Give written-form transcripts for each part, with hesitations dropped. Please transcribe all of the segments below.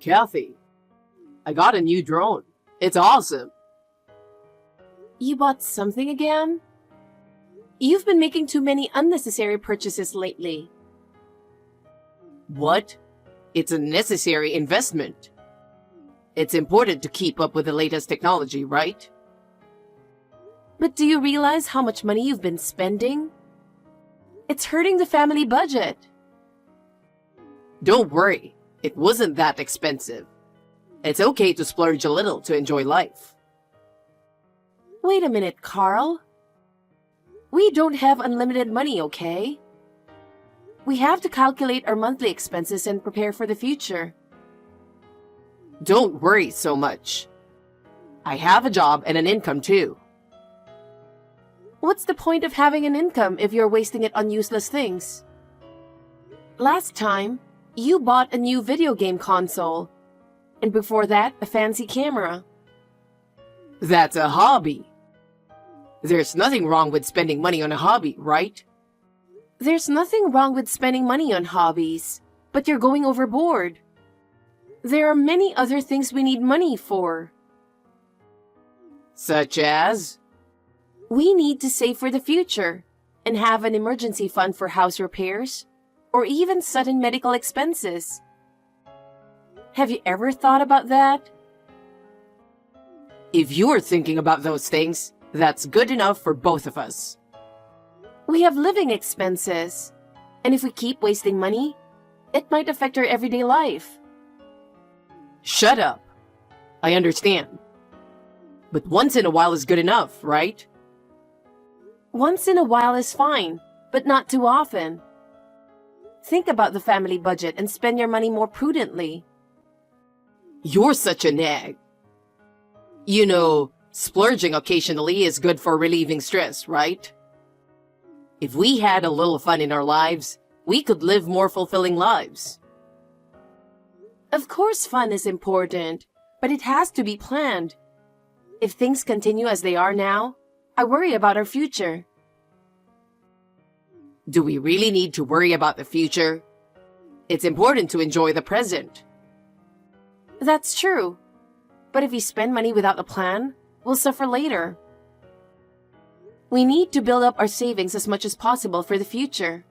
Kathy, I got a new drone. It's awesome. You bought something again? You've been making too many unnecessary purchases lately. What? It's a necessary investment. It's important to keep up with the latest technology, right? But do you realize how much money you've been spending? It's hurting the family budget. Don't worry, it wasn't that expensive. It's okay to splurge a little to enjoy life. Wait a minute, Carl. We don't have unlimited money, okay? We have to calculate our monthly expenses and prepare for the future. Don't worry so much. I have a job and an income too. What's the point of having an income if you're wasting it on useless things? Last time, you bought a new video game console, and before that, a fancy camera. That's a hobby. There's nothing wrong with spending money on a hobby, right? There's nothing wrong with spending money on hobbies, but you're going overboard. There are many other things we need money for. Such as? We need to save for the future and have an emergency fund for house repairs or even sudden medical expenses. Have you ever thought about that? If you're thinking about those things, that's good enough for both of us. We have living expenses, and if we keep wasting money, it might affect our everyday life. Shut up. I understand. But once in a while is good enough, right? Once in a while is fine, but not too often. Think about the family budget and spend your money more prudently. You're such a nag. You know, splurging occasionally is good for relieving stress, right? If we had a little fun in our lives, we could live more fulfilling lives. Of course fun is important, but it has to be planned. If things continue as they are now, I worry about our future. Do we really need to worry about the future? It's important to enjoy the present. That's true. But if we spend money without a plan, we'll suffer later. We need to build up our savings as much as possible for the future.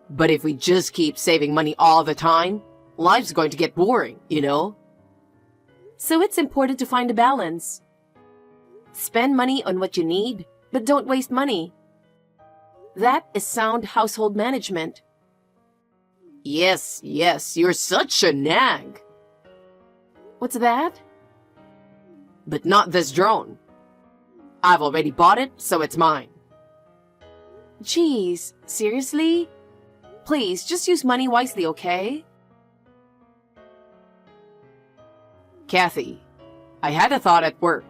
But if we just keep saving money all the time, life's going to get boring, you know? So it's important to find a balance. Spend money on what you need, but don't waste money. That is sound household management. Yes, you're such a nag. What's that? But not this drone. I've already bought it, so it's mine. Geez, seriously? Please, just use money wisely, okay? Kathy, I had a thought at work.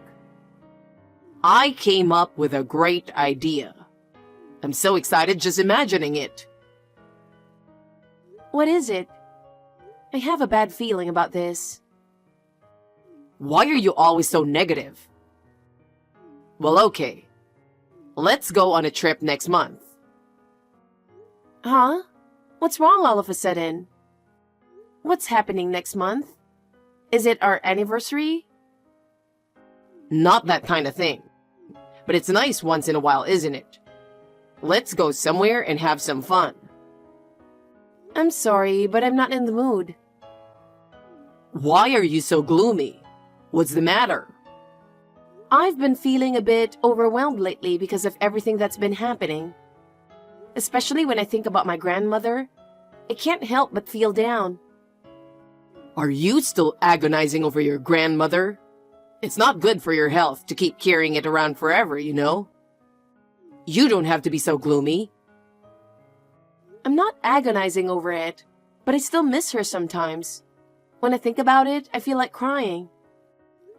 I came up with a great idea. I'm so excited just imagining it. What is it? I have a bad feeling about this. Why are you always so negative? Well, okay. Let's go on a trip next month. Huh? What's wrong all of a sudden? What's happening next month? Is it our anniversary? Not that kind of thing. But it's nice once in a while, isn't it? Let's go somewhere and have some fun. I'm sorry, but I'm not in the mood. Why are you so gloomy? What's the matter? I've been feeling a bit overwhelmed lately because of everything that's been happening. Especially when I think about my grandmother, I can't help but feel down. Are you still agonizing over your grandmother? It's not good for your health to keep carrying it around forever, you know? You don't have to be so gloomy. I'm not agonizing over it, but I still miss her sometimes. When I think about it, I feel like crying.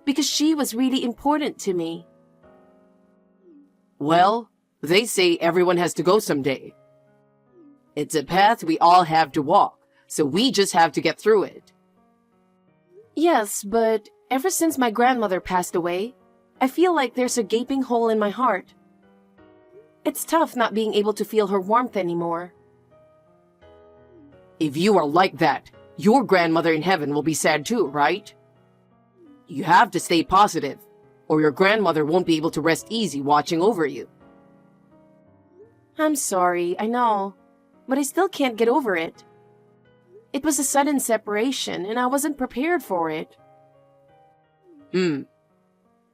Because she was really important to me. Well, they say everyone has to go someday. It's a path we all have to walk, so we just have to get through it. Yes, but ever since my grandmother passed away, I feel like there's a gaping hole in my heart. It's tough not being able to feel her warmth anymore. If you are like that, Your grandmother in heaven will be sad too, right? You have to stay positive, or your grandmother won't be able to rest easy watching over you. I'm sorry, I know, but I still can't get over it. It was a sudden separation, and I wasn't prepared for it.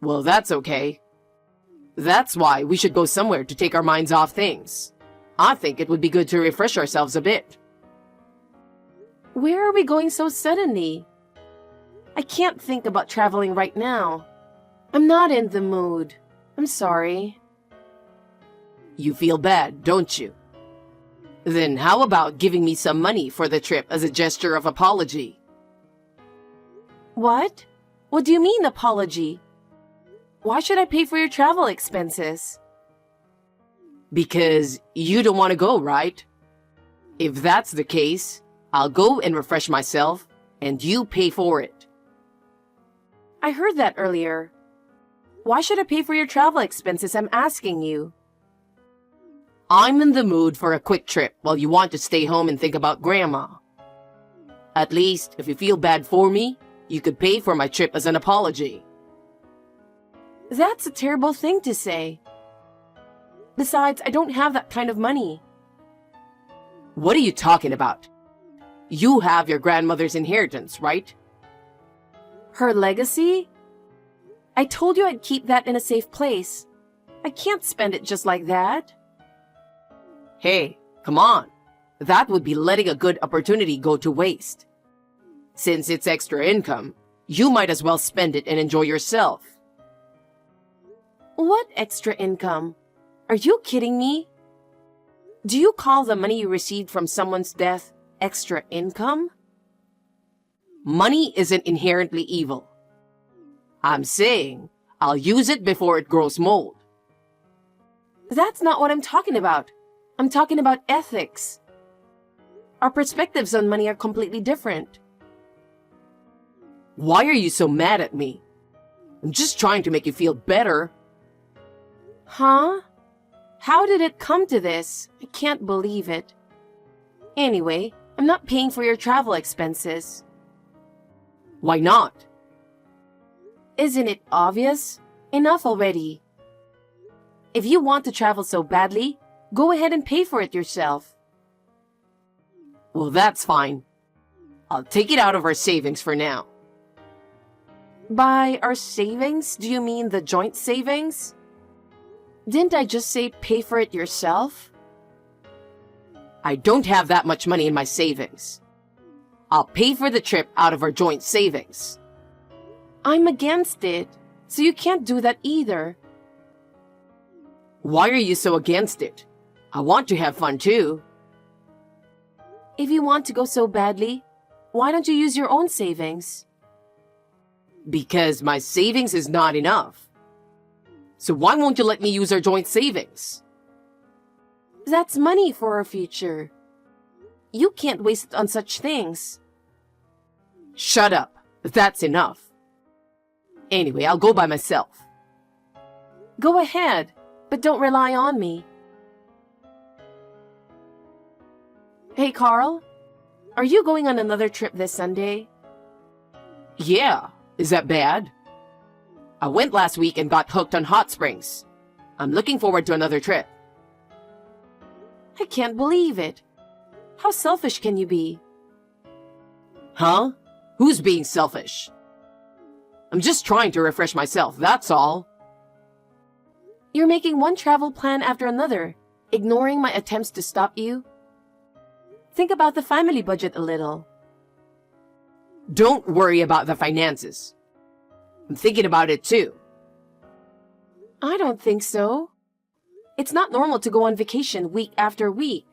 Well, that's okay. That's why we should go somewhere to take our minds off things. I think it would be good to refresh ourselves a bit. Where are we going so suddenly? I can't think about traveling right now. I'm not in the mood. I'm sorry. You feel bad, don't you? Then how about giving me some money for the trip as a gesture of apology? What? What do you mean, apology? Why should I pay for your travel expenses? Because you don't want to go, right? If that's the case, I'll go and refresh myself, and you pay for it. I heard that earlier. Why should I pay for your travel expenses? I'm asking you. I'm in the mood for a quick trip while you want to stay home and think about Grandma. At least, if you feel bad for me, you could pay for my trip as an apology. That's a terrible thing to say. Besides, I don't have that kind of money. What are you talking about? You have your grandmother's inheritance, right? Her legacy? I told you I'd keep that in a safe place. I can't spend it just like that. Hey, come on. That would be letting a good opportunity go to waste. Since it's extra income, you might as well spend it and enjoy yourself. What extra income? Are you kidding me? Do you call the money you received from someone's death extra income? Money isn't inherently evil. I'm saying I'll use it before it grows mold. That's not what I'm talking about. I'm talking about ethics. Our perspectives on money are completely different. Why are you so mad at me? I'm just trying to make you feel better. Huh? How did it come to this? I can't believe it. Anyway, I'm not paying for your travel expenses. Why not? Isn't it obvious? Enough already. If you want to travel so badly, go ahead and pay for it yourself. Well, that's fine. I'll take it out of our savings for now. By our savings, do you mean the joint savings? Didn't I just say pay for it yourself? I don't have that much money in my savings. I'll pay for the trip out of our joint savings. I'm against it, so you can't do that either. Why are you so against it? I want to have fun too. If you want to go so badly, why don't you use your own savings? Because my savings is not enough. So why won't you let me use our joint savings? That's money for our future. You can't waste it on such things. Shut up. That's enough. Anyway, I'll go by myself. Go ahead, but don't rely on me. Hey, Carl, are you going on another trip this Sunday? Yeah, is that bad? I went last week and got hooked on hot springs. I'm looking forward to another trip. I can't believe it. How selfish can you be? Huh? Who's being selfish? I'm just trying to refresh myself, that's all. You're making one travel plan after another, ignoring my attempts to stop you. Think about the family budget a little. Don't worry about the finances. I'm thinking about it too. I don't think so. It's not normal to go on vacation week after week.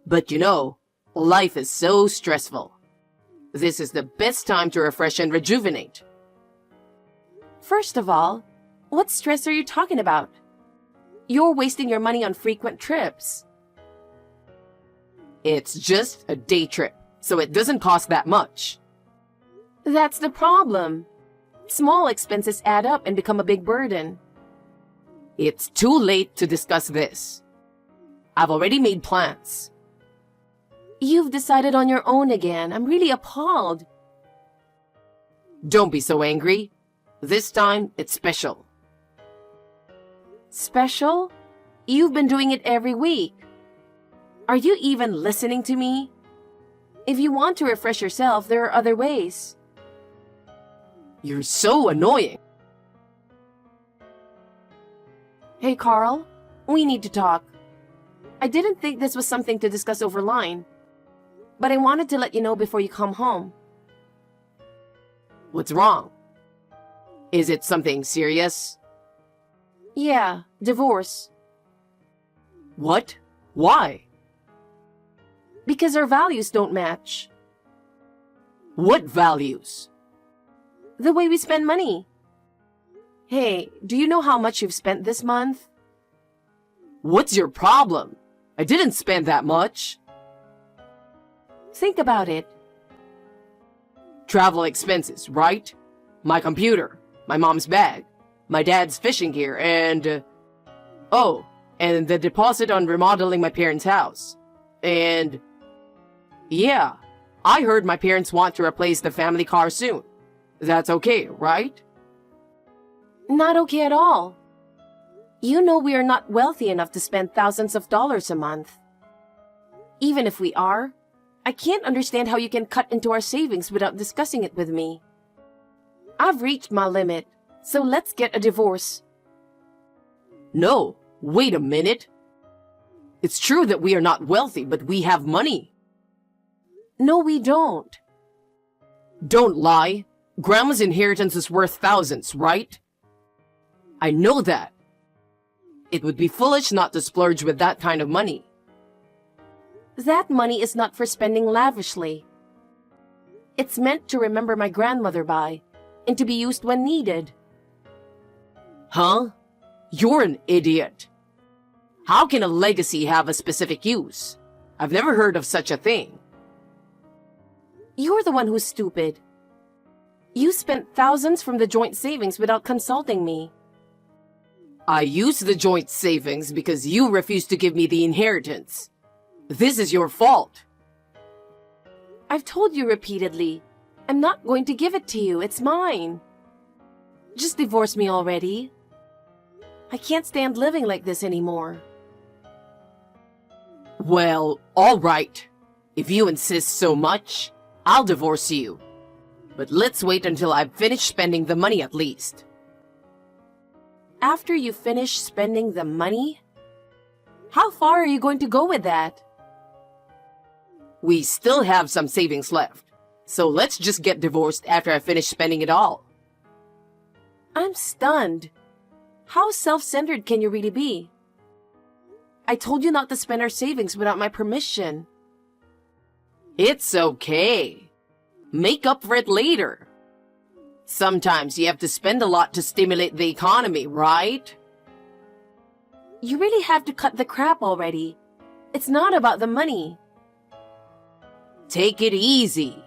But you know, life is so stressful. This is the best time to refresh and rejuvenate. First of all, what stress are you talking about? You're wasting your money on frequent trips. It's just a day trip, so it doesn't cost that much. That's the problem. Small expenses add up and become a big burden. It's too late to discuss this. I've already made plans. You've decided on your own again. I'm really appalled. Don't be so angry. This time, it's special. Special? You've been doing it every week. Are you even listening to me? If you want to refresh yourself, there are other ways. You're so annoying. Hey, Carl, we need to talk. I didn't think this was something to discuss over line, but I wanted to let you know before you come home. What's wrong? Is it something serious? Yeah, divorce. What? Why? Because our values don't match. What values? The way we spend money. Hey, do you know how much you've spent this month? What's your problem? I didn't spend that much. Think about it. Travel expenses, right? My computer, my mom's bag, my dad's fishing gear, and... and the deposit on remodeling my parents' house. And... yeah, I heard my parents want to replace the family car soon. That's okay, right? Not okay at all. You know we are not wealthy enough to spend thousands of dollars a month. Even if we are, I can't understand how you can cut into our savings without discussing it with me. I've reached my limit, so let's get a divorce. No, wait a minute. It's true that we are not wealthy, but we have money. No, we don't. Don't lie. Grandma's inheritance is worth thousands, right? I know that. It would be foolish not to splurge with that kind of money. That money is not for spending lavishly. It's meant to remember my grandmother by, and to be used when needed. Huh? You're an idiot. How can a legacy have a specific use? I've never heard of such a thing. You're the one who's stupid. You spent thousands from the joint savings without consulting me. I used the joint savings because you refused to give me the inheritance. This is your fault. I've told you repeatedly, I'm not going to give it to you. It's mine. Just divorce me already. I can't stand living like this anymore. Well, all right. If you insist so much, I'll divorce you. But let's wait until I've finished spending the money at least. After you finish spending the money? How far are you going to go with that? We still have some savings left, so let's just get divorced after I finish spending it all. I'm stunned. How self-centered can you really be? I told you not to spend our savings without my permission. It's okay. Make up for it later. Sometimes you have to spend a lot to stimulate the economy, right? You really have to cut the crap already. It's not about the money. Take it easy.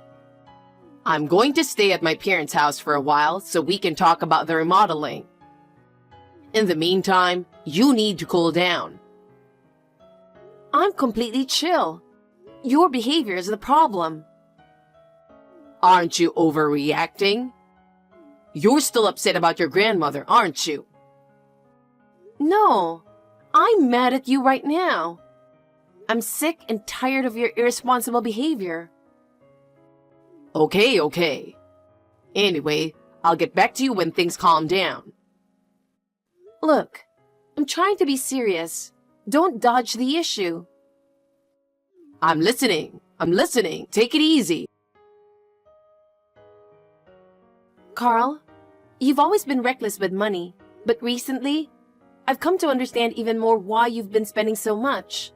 I'm going to stay at my parents' house for a while so we can talk about the remodeling. In the meantime, you need to cool down. I'm completely chill. Your behavior is the problem. Aren't you overreacting? You're still upset about your grandmother, aren't you? No, I'm mad at you right now. I'm sick and tired of your irresponsible behavior. Okay. Anyway, I'll get back to you when things calm down. Look, I'm trying to be serious. Don't dodge the issue. I'm listening. Take it easy. Carl, you've always been reckless with money, but recently, I've come to understand even more why you've been spending so much.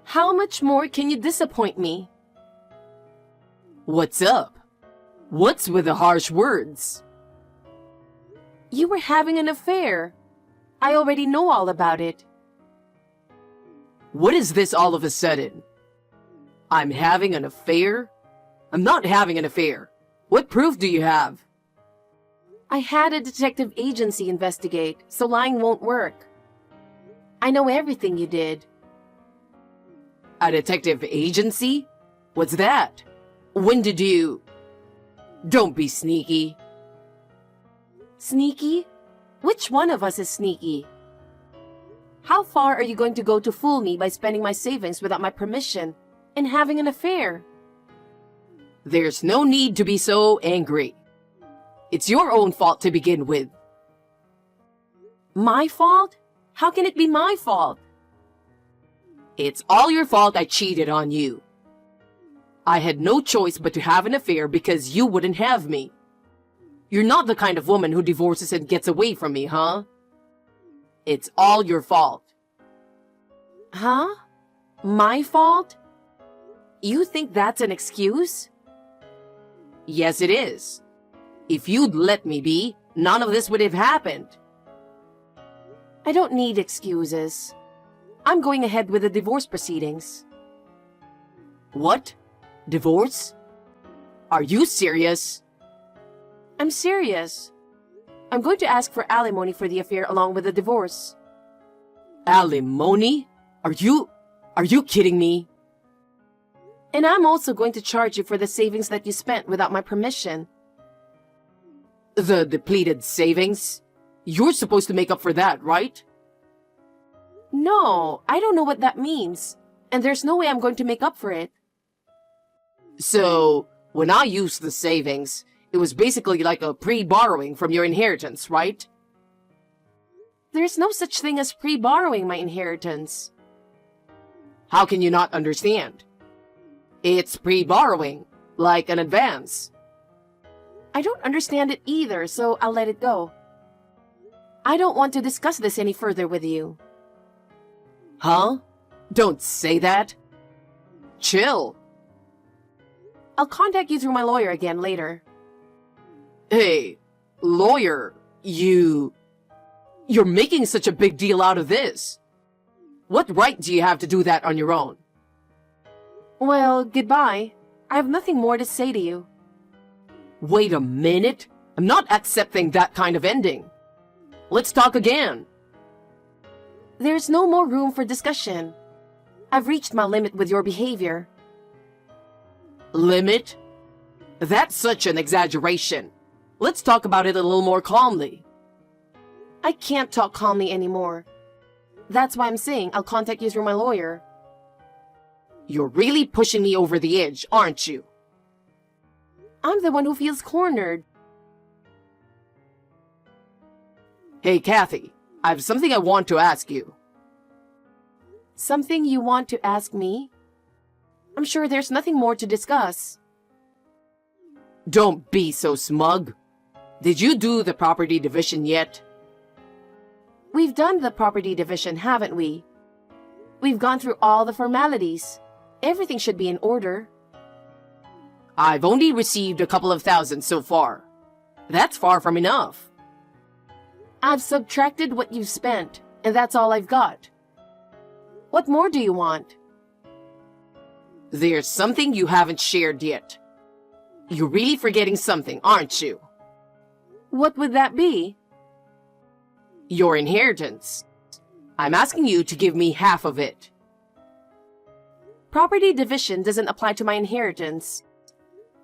How much more can you disappoint me? What's up? What's with the harsh words? You were having an affair. I already know all about it. What is this all of a sudden? I'm having an affair? I'm not having an affair. What proof do you have? I had a detective agency investigate, so lying won't work. I know everything you did. A detective agency? What's that? When did you... Don't be sneaky. Sneaky? Which one of us is sneaky? How far are you going to go to fool me by spending my savings without my permission and having an affair? There's no need to be so angry. It's your own fault to begin with. My fault? How can it be my fault? It's all your fault I cheated on you. I had no choice but to have an affair because you wouldn't have me. You're not the kind of woman who divorces and gets away from me, huh? It's all your fault. Huh? My fault? You think that's an excuse? Yes, it is. If you'd let me be, none of this would have happened. I don't need excuses. I'm going ahead with the divorce proceedings. What? Divorce? Are you serious? I'm serious. I'm going to ask for alimony for the affair along with the divorce. Alimony? Are you kidding me? And I'm also going to charge you for the savings that you spent without my permission. The depleted savings? You're supposed to make up for that, right? No, I don't know what that means. And there's no way I'm going to make up for it. So, when I used the savings, it was basically like a pre-borrowing from your inheritance, right? There's no such thing as pre-borrowing my inheritance. How can you not understand? It's pre-borrowing, like an advance. I don't understand it either, so I'll let it go. I don't want to discuss this any further with you. Huh? Don't say that. Chill. I'll contact you through my lawyer again later. Hey, lawyer, you're making such a big deal out of this. What right do you have to do that on your own? Well, goodbye. I have nothing more to say to you. Wait a minute. I'm not accepting that kind of ending. Let's talk again. There's no more room for discussion. I've reached my limit with your behavior. Limit? That's such an exaggeration. Let's talk about it a little more calmly. I can't talk calmly anymore. That's why I'm saying I'll contact you through my lawyer. You're really pushing me over the edge, aren't you? I'm the one who feels cornered. Hey, Kathy, I have something I want to ask you. Something you want to ask me? I'm sure there's nothing more to discuss. Don't be so smug. Did you do the property division yet? We've done the property division, haven't we? We've gone through all the formalities. Everything should be in order. I've only received a couple of thousand so far. That's far from enough. I've subtracted what you've spent, and that's all I've got. What more do you want? There's something you haven't shared yet. You're really forgetting something, aren't you? What would that be? Your inheritance. I'm asking you to give me half of it. Property division doesn't apply to my inheritance.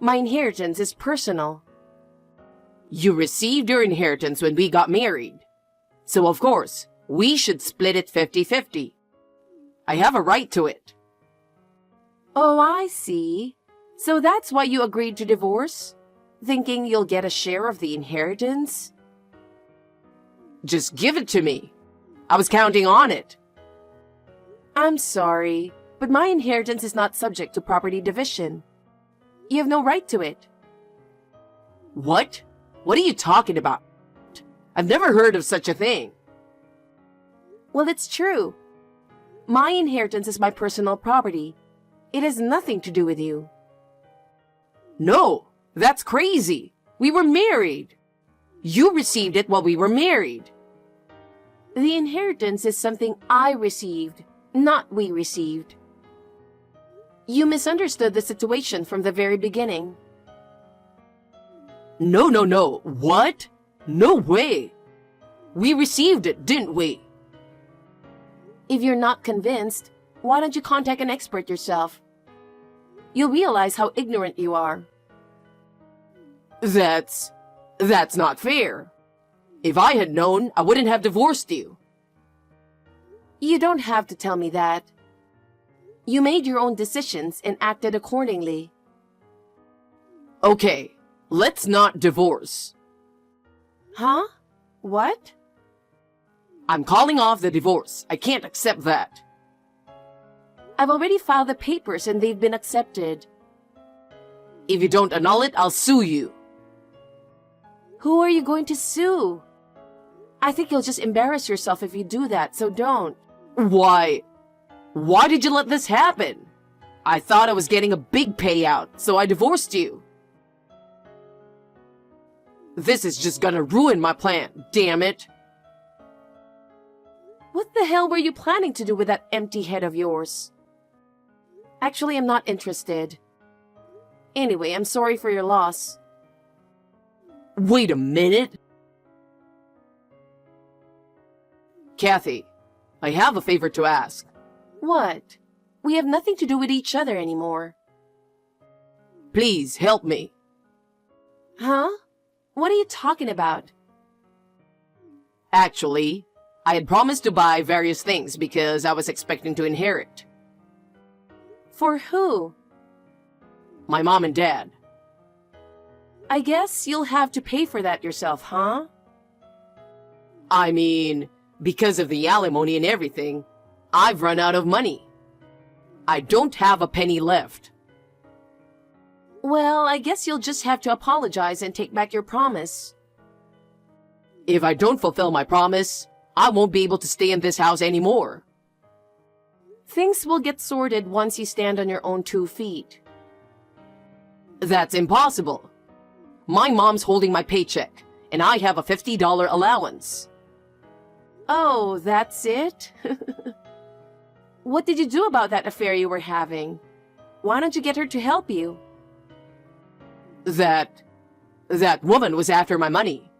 My inheritance is personal. You received your inheritance when we got married. So of course, we should split it 50-50. I have a right to it. Oh, I see. So that's why you agreed to divorce? Thinking you'll get a share of the inheritance? Just give it to me. I was counting on it. I'm sorry, but my inheritance is not subject to property division. You have no right to it. What? What are you talking about? I've never heard of such a thing. Well, it's true. My inheritance is my personal property. It has nothing to do with you. No, that's crazy. We were married. You received it while we were married. The inheritance is something I received, not we received. You misunderstood the situation from the very beginning. No. What? No way. We received it, didn't we? If you're not convinced, Why don't you contact an expert yourself? You'll realize how ignorant you are. That's not fair. If I had known, I wouldn't have divorced you. You don't have to tell me that. You made your own decisions and acted accordingly. Okay, let's not divorce. Huh? What? I'm calling off the divorce. I can't accept that. I've already filed the papers and they've been accepted. If you don't annul it, I'll sue you. Who are you going to sue? I think you'll just embarrass yourself if you do that, so don't. Why did you let this happen? I thought I was getting a big payout, so I divorced you. This is just gonna ruin my plan, damn it. What the hell were you planning to do with that empty head of yours? Actually, I'm not interested. Anyway, I'm sorry for your loss. Wait a minute. Kathy, I have a favor to ask. What? We have nothing to do with each other anymore. Please help me. Huh? What are you talking about? Actually, I had promised to buy various things because I was expecting to inherit. For who? My mom and dad. I guess you'll have to pay for that yourself, huh? I mean, because of the alimony and everything, I've run out of money. I don't have a penny left. Well, I guess you'll just have to apologize and take back your promise. If I don't fulfill my promise, I won't be able to stay in this house anymore. Things will get sorted once you stand on your own 2 feet. That's impossible. My mom's holding my paycheck, and I have a $50 allowance. Oh, that's it? What did you do about that affair you were having? Why don't you get her to help you? That woman was after my money.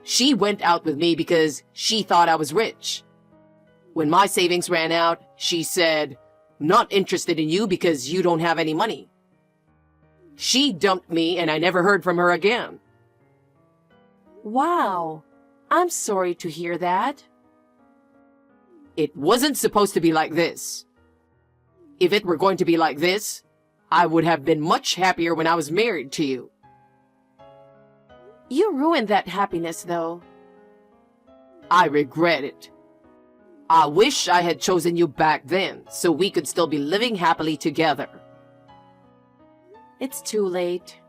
She went out with me because she thought I was rich. When my savings ran out, she said, "Not interested in you because you don't have any money." She dumped me and I never heard from her again. Wow. I'm sorry to hear that. It wasn't supposed to be like this. If it were going to be like this, I would have been much happier when I was married to you. You ruined that happiness, though. I regret it. I wish I had chosen you back then so we could still be living happily together. It's too late.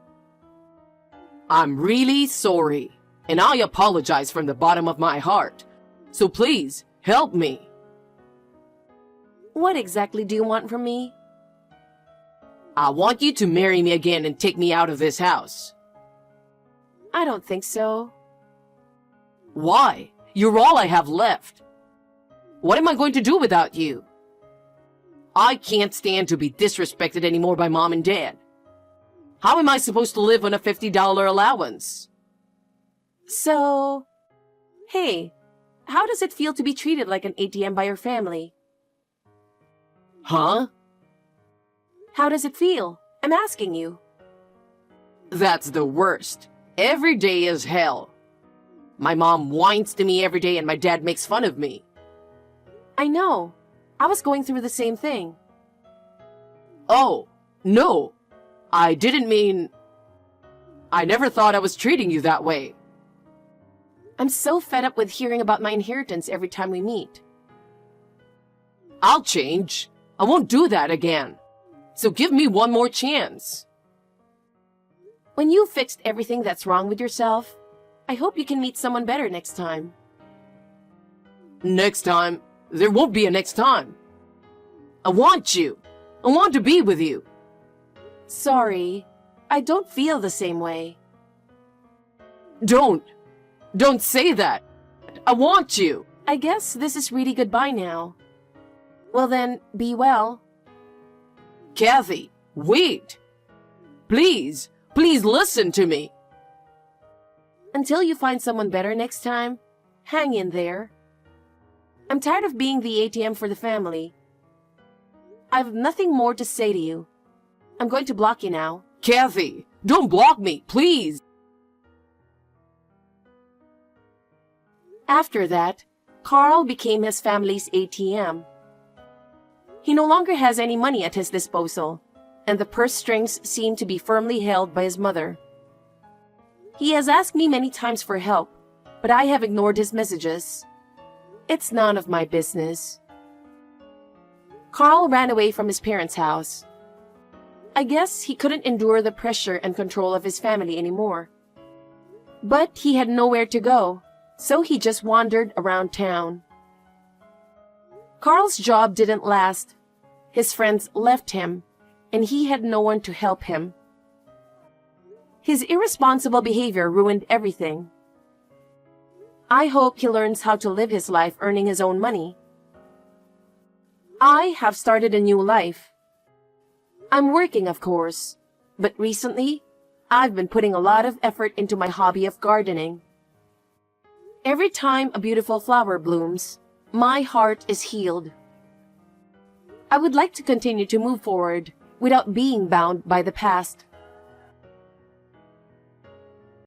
I'm really sorry, and I apologize from the bottom of my heart. So please, help me. What exactly do you want from me? I want you to marry me again and take me out of this house. I don't think so. Why? You're all I have left. What am I going to do without you? I can't stand to be disrespected anymore by mom and dad. How am I supposed to live on a $50 allowance? So, hey, how does it feel to be treated like an ATM by your family? Huh? How does it feel? I'm asking you. That's the worst. Every day is hell. My mom whines to me every day and my dad makes fun of me. I know. I was going through the same thing. Oh, no. I didn't mean... I never thought I was treating you that way. I'm so fed up with hearing about my inheritance every time we meet. I'll change. I won't do that again. So give me one more chance. When you've fixed everything that's wrong with yourself, I hope you can meet someone better next time. Next time? There won't be a next time. I want you. I want to be with you. Sorry, I don't feel the same way. Don't say that. I want you. I guess this is really goodbye now. Well then, be well. Kathy, wait. Please listen to me. Until you find someone better next time, hang in there. I'm tired of being the ATM for the family. I've nothing more to say to you. I'm going to block you now. Kathy, don't block me, please. After that, Carl became his family's ATM. He no longer has any money at his disposal, and the purse strings seem to be firmly held by his mother. He has asked me many times for help, but I have ignored his messages. It's none of my business. Carl ran away from his parents' house. I guess he couldn't endure the pressure and control of his family anymore. But he had nowhere to go, so he just wandered around town. Carl's job didn't last. His friends left him, and he had no one to help him. His irresponsible behavior ruined everything. I hope he learns how to live his life earning his own money. I have started a new life. I'm working, of course, but recently, I've been putting a lot of effort into my hobby of gardening. Every time a beautiful flower blooms, my heart is healed. I would like to continue to move forward without being bound by the past.